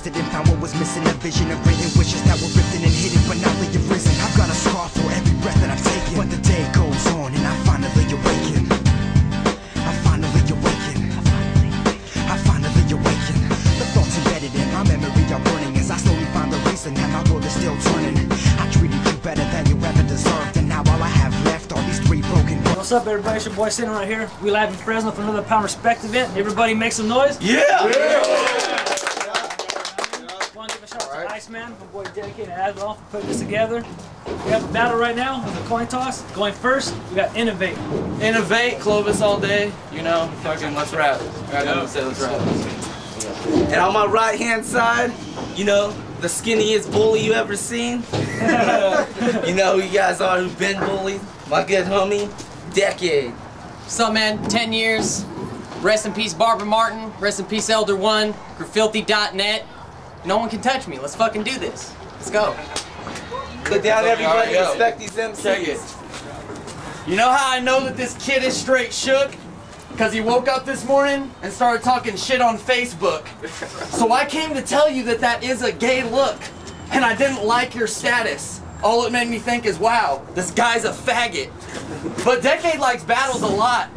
rested and found what was missing. A vision of written wishes that were ripped and hidden, but now they have risen. I've got a scar for every breath that I've taken, but the day goes on and I finally awaken. I finally awaken. I finally awaken. The thoughts embedded in my memory are burning as I slowly find the reason that my world is still turning. I treated you better than you ever deserved, and now all I have left are these 3 broken words. What's up, everybody? It's your boy sitting right here. We live in Fresno for another Power&Repsect event. Everybody make some noise. Yeah! Want to give a shout out to Iceman, my boy dedicated as well, for putting this together. We have a battle right now with a coin toss. Going first, we got Inovate. Inovate, Clovis all day. You know, fucking let's rap. I got nothing to say, let's rap. And on my right hand side, you know, the skinniest bully you ever seen. You know who you guys are who've been bullied. My good homie, Decade. What's up, man? 10 years. Rest in peace, Barbara Martin. Rest in peace, Elder One. Grafilthy.net. No one can touch me. Let's fucking do this. Let's go. Sit down, everybody. Respect these MCs. Check it. You know how I know that this kid is straight shook? Because he woke up this morning and started talking shit on Facebook. So I came to tell you that that is a gay look. And I didn't like your status. All it made me think is, wow, this guy's a faggot. But Decade likes battles a lot.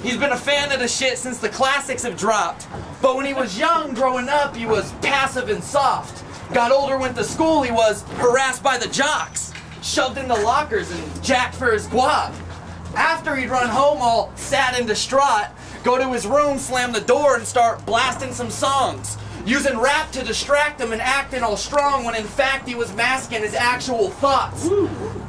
He's been a fan of the shit since the classics have dropped. But when he was young, growing up, he was passive and soft. Got older, went to school, he was harassed by the jocks. Shoved into lockers and jacked for his guap. After he'd run home all sad and distraught, go to his room, slam the door, and start blasting some songs. Using rap to distract him and acting all strong when in fact he was masking his actual thoughts.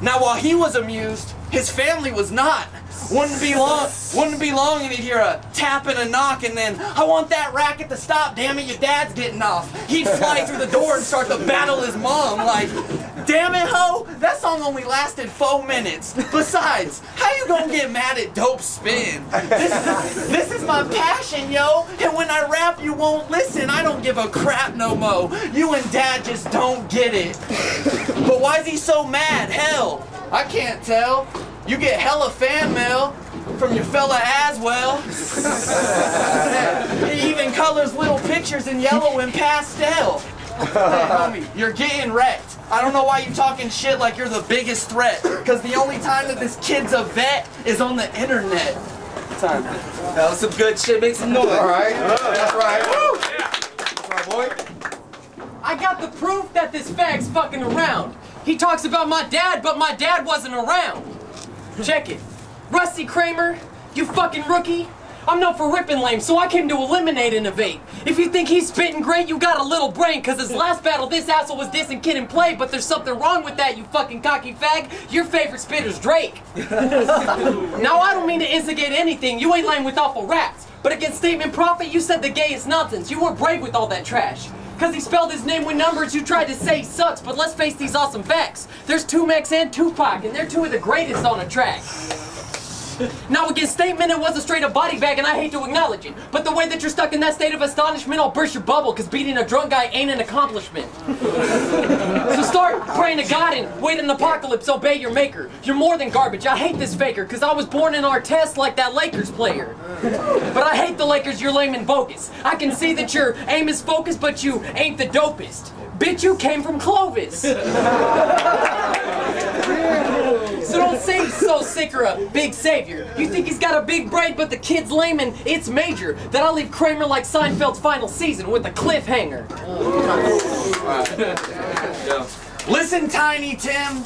Now while he was amused, his family was not. Wouldn't be long and he'd hear a tap and a knock and then, I want that racket to stop, damn it, your dad's getting off. He'd fly through the door and start to battle his mom like, damn it, ho, that song only lasted 4 minutes. Besides, how you gonna get mad at dope spin? This is my passion, yo, and when I rap you won't listen. I don't give a crap no mo. You and dad just don't get it. But why is he so mad? Hell, I can't tell. You get hella fan mail from your fella as well. He even colors little pictures in yellow and pastel. Hey, homie, you're getting wrecked. I don't know why you talking shit like you're the biggest threat. Because the only time that this kid's a vet is on the internet. That was some good shit. Make some noise. All right. That's right. Woo! That's right, boy. I got the proof that this fag's fucking around. He talks about my dad, but my dad wasn't around. Check it. Rusty Kramer, you fucking rookie. I'm known for ripping lame, so I came to eliminate Inovate. If you think he's spitting great, you got a little brain, cause his last battle, this asshole was dissing Kid and Play, but there's something wrong with that, you fucking cocky fag. Your favorite spitter's Drake. Now, I don't mean to instigate anything, you ain't lame with awful raps, but against Statement Prophet, you said the gayest nonsense. You were brave with all that trash. Cause he spelled his name with numbers, you tried to say he sucks, but let's face these awesome facts. There's Tumex and Tupac, and they're 2 of the greatest on a track. Now against Statement, it was a straight up body bag, and I hate to acknowledge it, but the way that you're stuck in that state of astonishment, I'll burst your bubble, cause beating a drunk guy ain't an accomplishment. So start praying to God and wait in the apocalypse, obey your maker. You're more than garbage, I hate this faker, cause I was born in our test like that Lakers player. But I hate the Lakers, you're lame and bogus. I can see that your aim is focused, but you ain't the dopest. Bitch, you came from Clovis. So don't say he's so sick or a big savior. You think he's got a big brain, but the kid's lame and it's major. That I'll leave Kramer like Seinfeld's final season with a cliffhanger. Listen, Tiny Tim.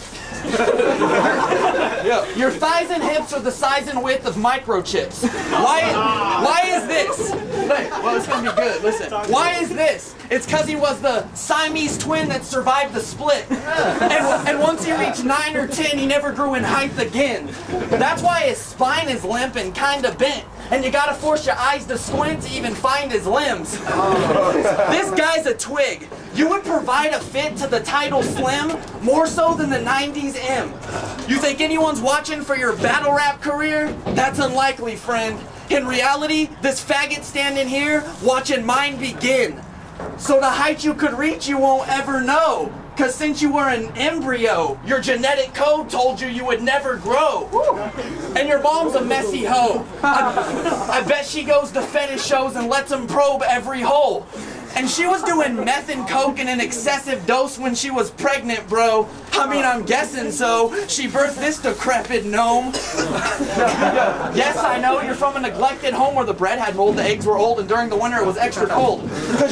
Your thighs and hips are the size and width of microchips. Why is this? Well, it's gonna be good. Listen. Why is this? It's because he was the Siamese twin that survived the split. And once he reached 9 or 10, he never grew in height again. That's why his spine is limp and kinda bent. And you gotta force your eyes to squint to even find his limbs. This guy's a twig. You would provide a fit to the title Slim more so than the 90s M. You think anyone's watching for your battle rap career? That's unlikely, friend. In reality, this faggot standing here watching mine begin. So the height you could reach you won't ever know. Cause since you were an embryo, your genetic code told you would never grow. And your mom's a messy hoe. I bet she goes to fetish shows and lets them probe every hole. And she was doing meth and coke in an excessive dose when she was pregnant, bro. I mean, I'm guessing so. She birthed this decrepit gnome. Yes, I know you're from a neglected home where the bread had mold, the eggs were old, and during the winter it was extra cold. Because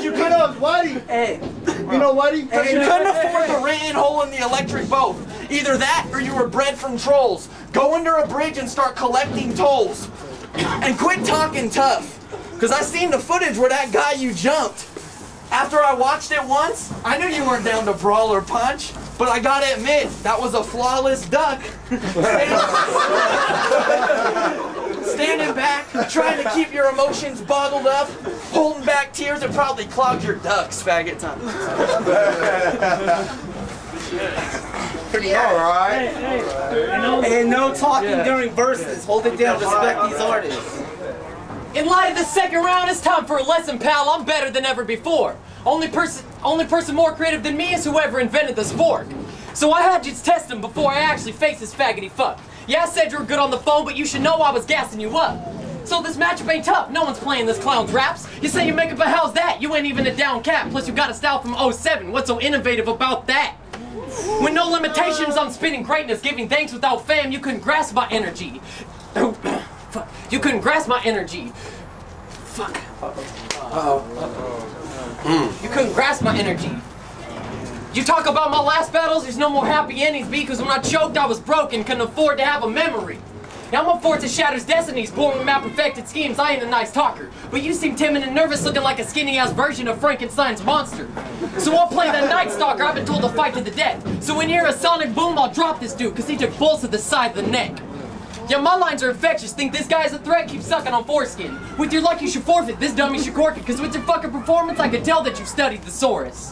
you couldn't. Hey. You know Whitey? Because you couldn't afford the rent hole in the electric boat. Either that or you were bred from trolls. Go under a bridge and start collecting tolls. And quit talking tough. Because I seen the footage where that guy you jumped. After I watched it once, I knew you weren't down to brawl or punch. But I gotta admit, that was a flawless duck. Standing back, trying to keep your emotions bottled up, holding back tears that probably clogged your ducks, faggot time. Pretty alright. Hey, And no talking during verses. Hold it down, respect these artists. In light of the second round, it's time for a lesson, pal. I'm better than ever before. Only person more creative than me is whoever invented the sport. So I had you test him before I actually faced this faggoty fuck. Yeah, I said you were good on the phone, but you should know I was gassing you up. So this matchup ain't tough. No one's playing this clown's raps. You say you make up, but how's that? You ain't even a down cat. Plus you got a style from '07. What's so innovative about that? With no limitations, I'm spitting greatness, giving thanks without fam. You couldn't grasp my energy. Fuck. You couldn't grasp my energy. Fuck. You couldn't grasp my energy. You talk about my last battles, there's no more happy endings, because when I choked, I was broken, couldn't afford to have a memory. Now I'm a force that shatters destinies, born with my perfected schemes. I ain't a nice talker, but you seem timid and nervous, looking like a skinny-ass version of Frankenstein's monster. So I'll play the Night Stalker. I've been told to fight to the death. So when you hear a sonic boom, I'll drop this dude, because he took bolts to the side of the neck. Yeah, my lines are infectious. Think this guy's a threat? Keep sucking on foreskin. With your luck, you should forfeit. This dummy should cork it, because with your fucking performance, I could tell that you've studied thesaurus.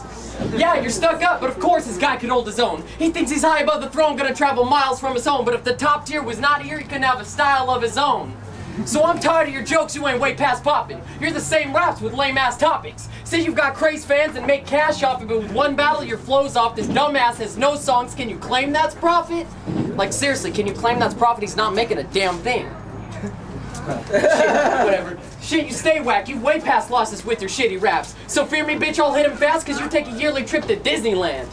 Yeah, you're stuck up, but of course this guy could hold his own. He thinks he's high above the throne, gonna travel miles from his home, but if the top tier was not here, he couldn't have a style of his own. So I'm tired of your jokes, you ain't way past popping. You're the same raps with lame-ass topics. Say you've got craze fans and make cash off of it, but with one battle your flow's off. This dumbass has no songs, can you claim that's profit? Like seriously, can you claim that's profit? He's not making a damn thing. Shit, whatever. Shit, you stay whack. You way past losses with your shitty raps. So fear me, bitch, I'll hit him fast, cause you take a yearly trip to Disneyland.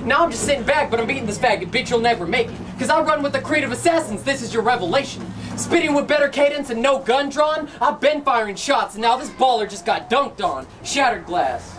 Now I'm just sitting back, but I'm beating this faggot, bitch, you'll never make it. Cause I run with the creative assassins, this is your revelation. Spitting with better cadence and no gun drawn, I've been firing shots, and now this baller just got dunked on. Shattered glass.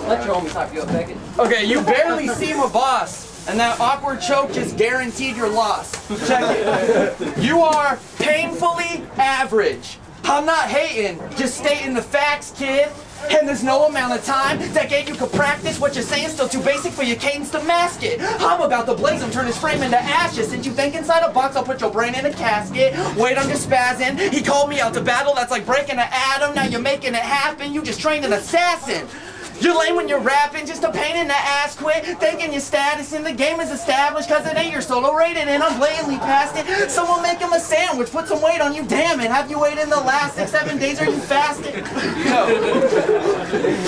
Let your homies hype you up, faggot. Okay, you barely seem a boss. And that awkward choke just guaranteed your loss. Check it. You are painfully average. I'm not hating, just stating the facts, kid. And there's no amount of time, decade you could practice what you're saying, still too basic for your cadence to mask it. I'm about to blaze him, turn his frame into ashes. Since you think inside a box, I'll put your brain in a casket. Wait, I'm just spazzing. He called me out to battle, that's like breaking an atom. Now you're making it happen, you just trained an assassin. You're lame when you're rapping, just a pain in the ass. Quit thinking your status in the game is established, cause it ain't your solo rated and I'm blatantly past it. Someone make him a sandwich, put some weight on you, damn it. Have you waited in the last 6-7 days, are you fasting? Yo.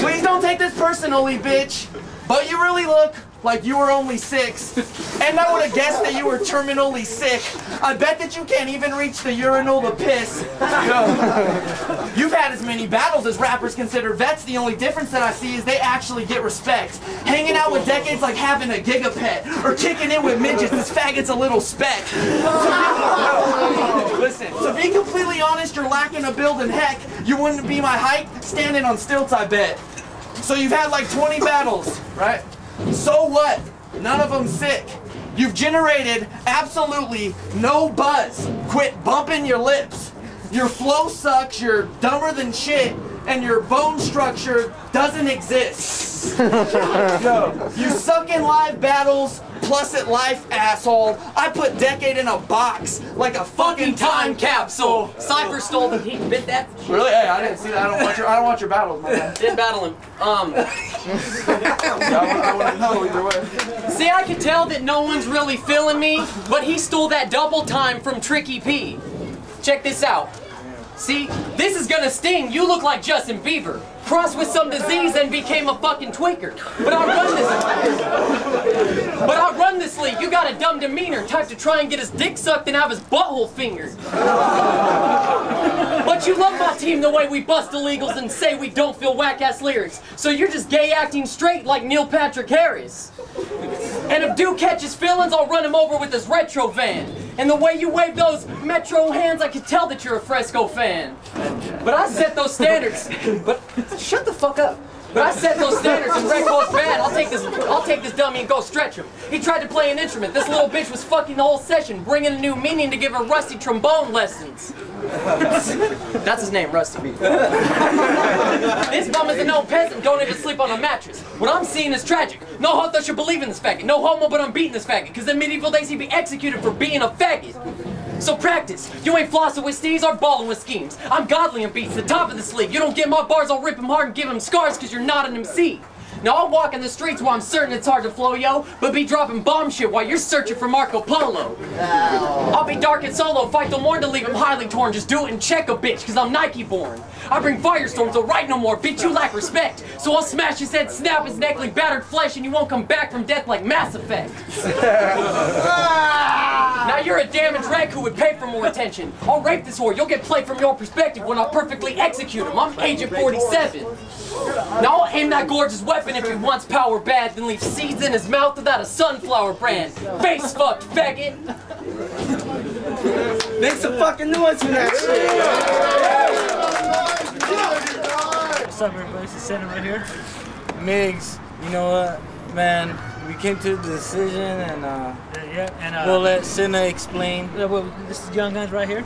Please don't take this personally, bitch. But you really look like you were only 6. And I would have guessed that you were terminally sick. I bet that you can't even reach the urinal to piss. You've had as many battles as rappers consider vets. The only difference that I see is they actually get respect. Hanging out with decades like having a gigapet. Or kicking in with midgets, this faggot's a little speck. Listen, to be completely honest, you're lacking a build and heck, you wouldn't be my height standing on stilts, I bet. So you've had like 20 battles, right? So what? None of them sick. You've generated absolutely no buzz. Quit bumping your lips. Your flow sucks, you're dumber than shit, and your bone structure doesn't exist. No. You suck in live battles, plus at life, asshole. I put decade in a box like a fucking time capsule. Cypher stole the heat, bit that? Really? Hey, I didn't see that. I don't want your battles, man. Didn't battle him. I wouldn't know either way. See, I can tell that no one's really feeling me, but he stole that double time from Tricky P. Check this out. See, this is gonna sting. You look like Justin Bieber. Crossed with some disease and became a fucking tweaker. But I'll run this league. You got a dumb demeanor, type to try and get his dick sucked and have his butthole fingered. But But you love my team the way we bust illegals and say we don't feel whack-ass lyrics. So you're just gay acting straight like Neil Patrick Harris. And if Duke catches feelings, I'll run him over with this retro van. And the way you wave those metro hands, I can tell that you're a Fresco fan. But I set those standards. But shut the fuck up. But I set those standards and Red goes bad. I'll take this dummy and go stretch him. He tried to play an instrument. This little bitch was fucking the whole session, bringing a new meaning to give her Rusty trombone lessons. That's his name, Rusty. This bum is a no peasant, don't even sleep on a mattress. What I'm seeing is tragic. No homo should believe in this faggot. No homo, but I'm beating this faggot. Cause in medieval days he'd be executed for being a faggot. So practice. You ain't flossing with steez or balling with schemes. I'm godly and beats, the top of the league. You don't get my bars, I'll rip him hard and give him scars cause you're not an MC. Now I'll walk in the streets while I'm certain it's hard to flow, yo, but be dropping bomb shit while you're searching for Marco Polo. I'll be dark and solo, fight the morn to leave him highly torn, just do it and check a bitch, cause I'm Nike born. I bring firestorms, I'll write no more, bitch you lack respect. So I'll smash his head, snap his neck like battered flesh, and you won't come back from death like Mass Effect. Now you're a damaged wreck who would pay for more attention. I'll rape this whore, you'll get played from your perspective when I perfectly execute him. I'm Agent 47. Now I'll aim that gorgeous weapon if he wants power bad, then leave seeds in his mouth without a sunflower brand. Face fucked, faggot! Make some fucking noise for that shit! What's up, everybody? It's Senna right here. Migs, you know what, man? We came to the decision and we'll let Senna explain. Well, this is Young Guns right here,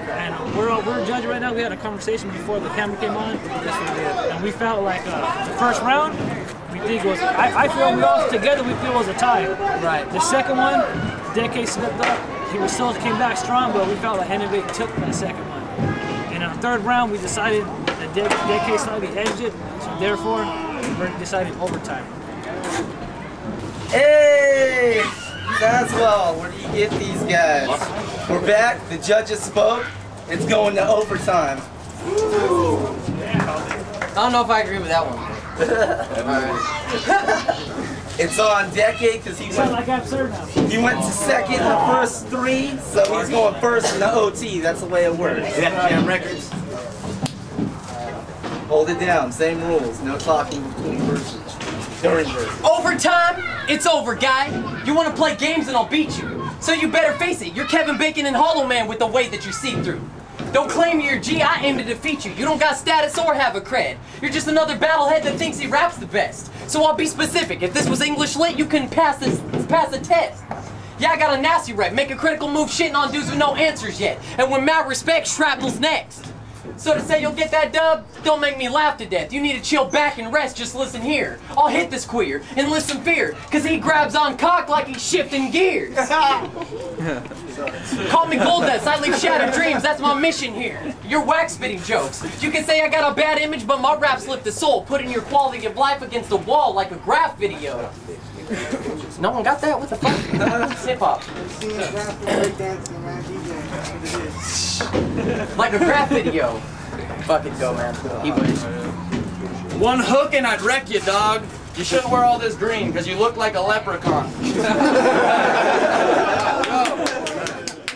and we're judging right now. We had a conversation before the camera came on, and we felt like the first round, we think it was. I feel we all together. We feel it was a tie. Right. The second one, Decade slipped up. He was still came back strong, but we felt like Inovate took that second one. And in the third round, we decided that Decade slightly edged it, so therefore we're deciding overtime. Hey! That's well. Where do you get these guys? We're back. The judges spoke. It's going to overtime. I don't know if I agree with that one. It's on Decade because he went to second in the first three, so he's going first in the OT. That's the way it works. Yeah, records. Hold it down. Same rules. No talking between verses. During verses. Overtime? It's over, guy. You want to play games and I'll beat you. So you better face it. You're Kevin Bacon and Hollow Man with the way that you see through. Don't claim you're G, I aim to defeat you. You don't got status or have a cred. You're just another battlehead that thinks he raps the best. So I'll be specific. If this was English lit, you couldn't pass the test. Yeah, I got a nasty rep. Make a critical move shitting on dudes with no answers yet. And when Matt respects, shrapnel's next. So to say you'll get that dub, don't make me laugh to death. You need to chill back and rest, just listen here. I'll hit this queer and listen fear, cause he grabs on cock like he's shifting gears. Call me Goldust, I leave shattered dreams, that's my mission here. You're wax spitting jokes. You can say I got a bad image, but my raps lift the soul, putting your quality of life against the wall like a graph video. No one got that? What the fuck? Hip hop. Like a graph video. Fucking go, man. He wins. One hook and I'd wreck you, dog. You shouldn't wear all this green because you look like a leprechaun.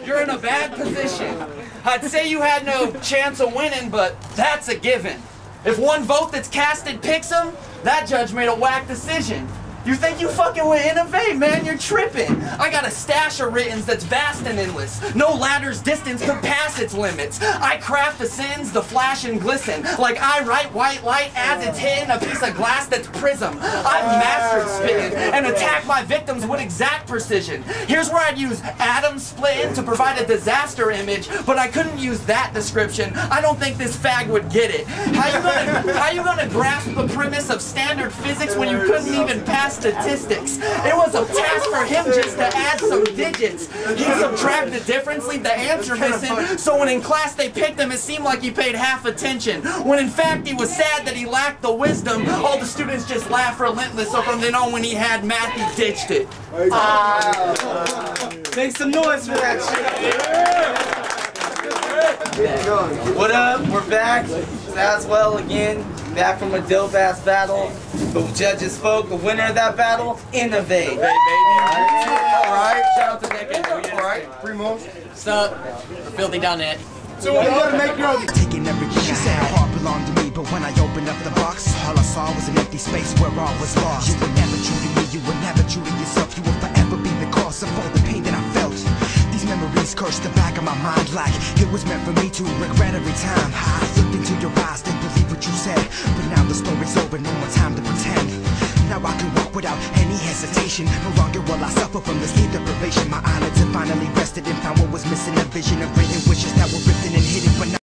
You're in a bad position. I'd say you had no chance of winning, but that's a given. If one vote that's casted picks him, that judge made a whack decision. You think you fucking with Inovate, man? You're tripping. I got a stash of writtens that's vast and endless. No ladder's distance could pass its limits. I craft the sins, the flash and glisten. Like I write white light as it's hidden a piece of glass that's prism. I've mastered spitting and attack my victims with exact precision. Here's where I'd use atom splitting to provide a disaster image, but I couldn't use that description. I don't think this fag would get it. How you gonna grasp the premise of standard physics when you couldn't even pass statistics? It was a task for him just to add some digits. He subtract the difference, leave the answer missing, so when in class they picked him, it seemed like he paid half attention. When in fact he was sad that he lacked the wisdom. All the students just laughed relentless, so from then on when he had math, he ditched it. Make some noise for that shit. What up? We're back. As well again. Back from a dope ass battle. The judges spoke. The winner of that battle, Inovate. Hey, baby. Alright. Shout out to Decade. Alright, Primo. What's up? Filthy.net. So you gotta make your own. Taking everything she said heart belonged to me, but when I opened up the box, all I saw was an empty space where all was lost. You were never true to me, you were never true to yourself. You will forever be the cause of all the pain that I felt. These memories curse the back of my mind like it was meant for me to regret every time. I looked into your eyes, didn't believe what you said, but now the story's over, no more time to pretend. Now I can walk without any hesitation. No longer will I suffer from this sleep deprivation. My eyelids have finally rested and found what was missing. A vision of written wishes that were written and hidden, but now